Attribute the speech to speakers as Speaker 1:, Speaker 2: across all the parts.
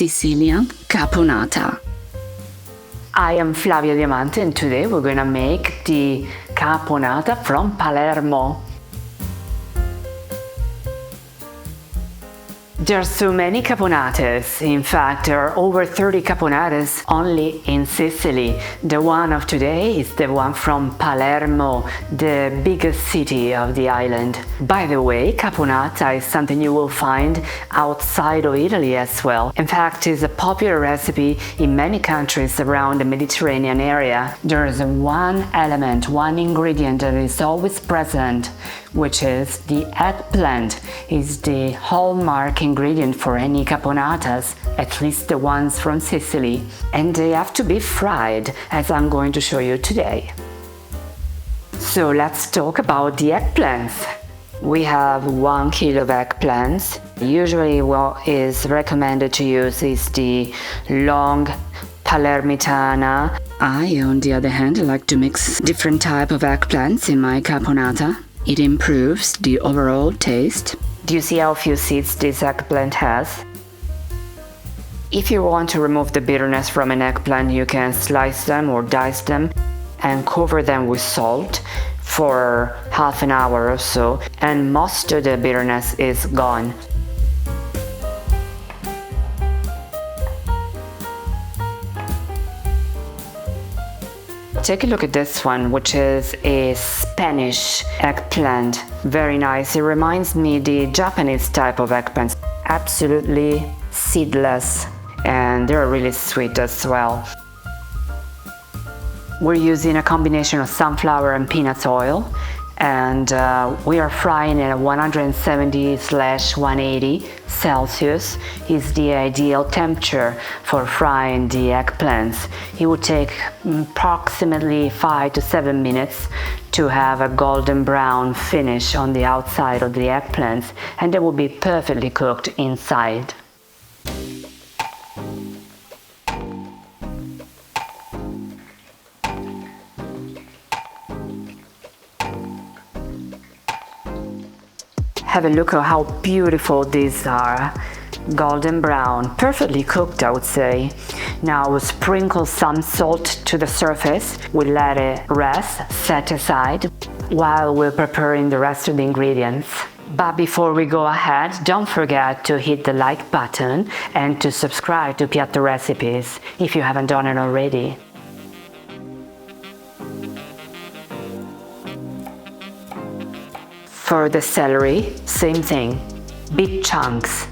Speaker 1: Sicilian Caponata.
Speaker 2: I am Flavia Diamante and today we're gonna make the Caponata from Palermo. There's so many caponatas. In fact, there are over 30 caponatas only in Sicily. The one of today is the one from Palermo, the biggest city of the island. By the way, caponata is something you will find outside of Italy as well. In fact, it's a popular recipe in many countries around the Mediterranean area. There is one element, one ingredient that is always present, which is the eggplant. It's the hallmark ingredient for any caponatas, at least the ones from Sicily, and they have to be fried, as I'm going to show you today. So let's talk about the eggplants. We have 1 kilo of eggplants. Usually what is recommended to use is the long Palermitana. I, on the other hand, like to mix different type of eggplants in my caponata. It improves the overall taste. Do you see how few seeds this eggplant has? If you want to remove the bitterness from an eggplant, you can slice them or dice them and cover them with salt for half an hour or so, and most of the bitterness is gone. Take a look at this one, which is a Spanish eggplant. Very nice. It reminds me the Japanese type of eggplants. Absolutely seedless, and they're really sweet as well. We're using a combination of sunflower and peanut oil, and we are frying at 170/180 Celsius is the ideal temperature for frying the eggplants. It would take approximately 5 to 7 minutes to have a golden brown finish on the outside of the eggplants, and they will be perfectly cooked inside. Have a look at how beautiful these are. Golden brown, perfectly cooked, I would say. Now we'll sprinkle some salt to the surface. We let it rest, set aside, while we're preparing the rest of the ingredients. But before we go ahead, don't forget to hit the like button and to subscribe to Piatto recipes if you haven't done it already. For the celery, same thing, big chunks.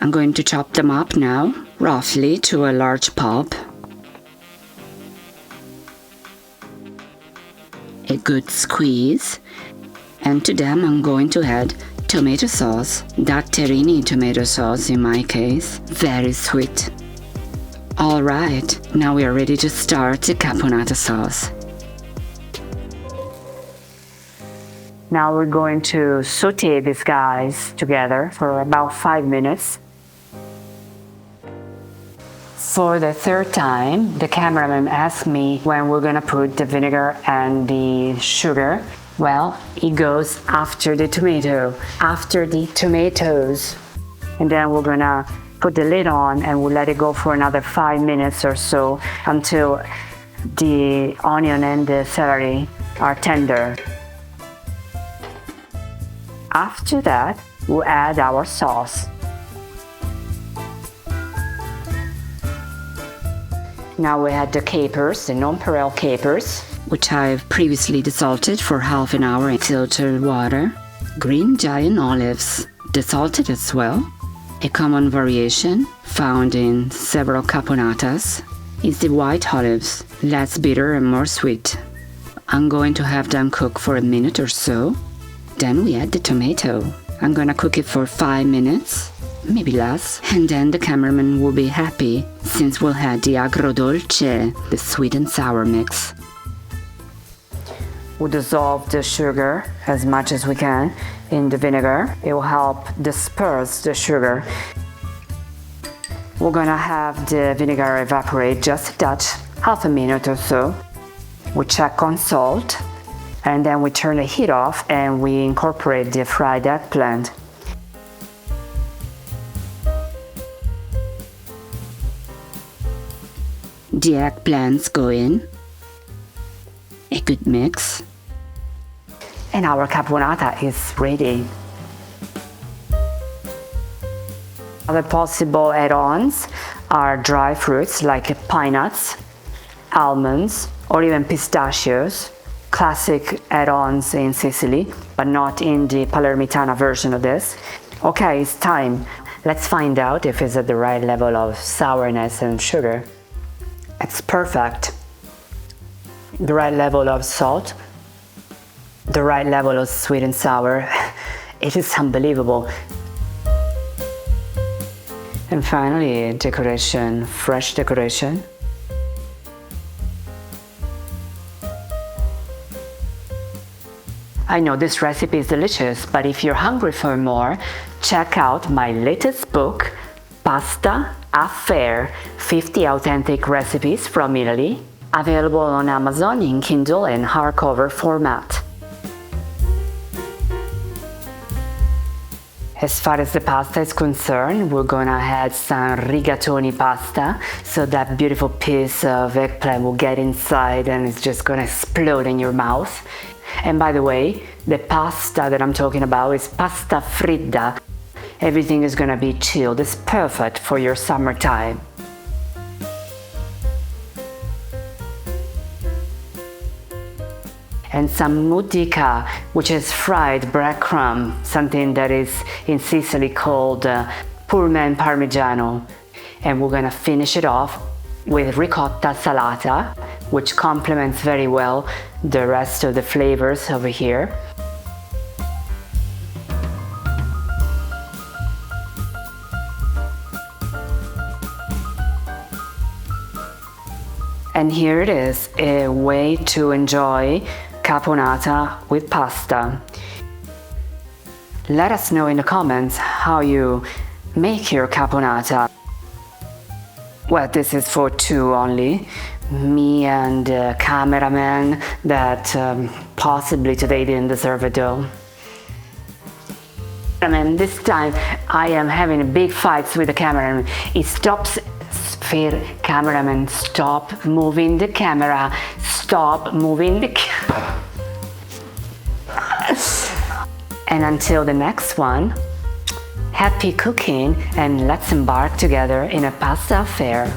Speaker 1: I'm going to chop them up now, roughly to a large pulp. A good squeeze, and to them I'm going to add tomato sauce, datterini tomato sauce in my case, very sweet. Alright, now we are ready to start the caponata sauce.
Speaker 2: Now we're going to saute these guys together for about 5 minutes. For the third time, the cameraman asked me when we're gonna put the vinegar and the sugar. Well, it goes after the tomato, after the tomatoes. And then we're gonna put the lid on and we'll let it go for another 5 minutes or so until the onion and the celery are tender. After that, we'll add our sauce. Now we add the capers, the nonpareil capers,
Speaker 1: which I've previously desalted for half an hour in filtered water. Green giant olives, desalted as well. A common variation found in several caponatas is the white olives, less bitter and more sweet. I'm going to have them cook for a minute or so. Then we add the tomato. I'm gonna cook it for 5 minutes. maybe less, and then the cameraman will be happy since we'll have the agrodolce, the sweet and sour mix.
Speaker 2: We dissolve the sugar as much as we can in the vinegar. It will help disperse the sugar. We're gonna have the vinegar evaporate just a touch, half a minute or so. We check on salt, and then we turn the heat off and we incorporate the fried eggplant.
Speaker 1: The eggplants go in. A good mix.
Speaker 2: And our caponata is ready. Other possible add-ons are dry fruits like pine nuts, almonds, or even pistachios. Classic add-ons in Sicily, but not in the Palermitana version of this. Okay, it's time. Let's find out if it's at the right level of sourness and sugar. It's perfect. The right level of salt, the right level of sweet and sour. It is unbelievable. And finally, decoration, fresh decoration. I know this recipe is delicious, but if you're hungry for more, check out my latest book, Pasta Affair, 50 Authentic Recipes from Italy, available on Amazon in Kindle and hardcover format. As far as the pasta is concerned, we're gonna add some rigatoni pasta, so that beautiful piece of eggplant will get inside and it's just gonna explode in your mouth. And by the way, the pasta that I'm talking about is pasta fredda. Everything is gonna be chilled. It's perfect for your summertime. And some moudica, which is fried breadcrumb, something that is in Sicily called pullman parmigiano. And we're gonna finish it off with ricotta salata, which complements very well the rest of the flavors over here. And here it is, a way to enjoy caponata with pasta. Let us know in the comments how you make your caponata. Well, this is for two only, me and the cameraman that possibly today didn't deserve a dough. And this time I am having big fights with the cameraman. He stops. Cameraman, stop moving the camera. Stop moving the camera. And until the next one, happy cooking and let's embark together in a pasta affair.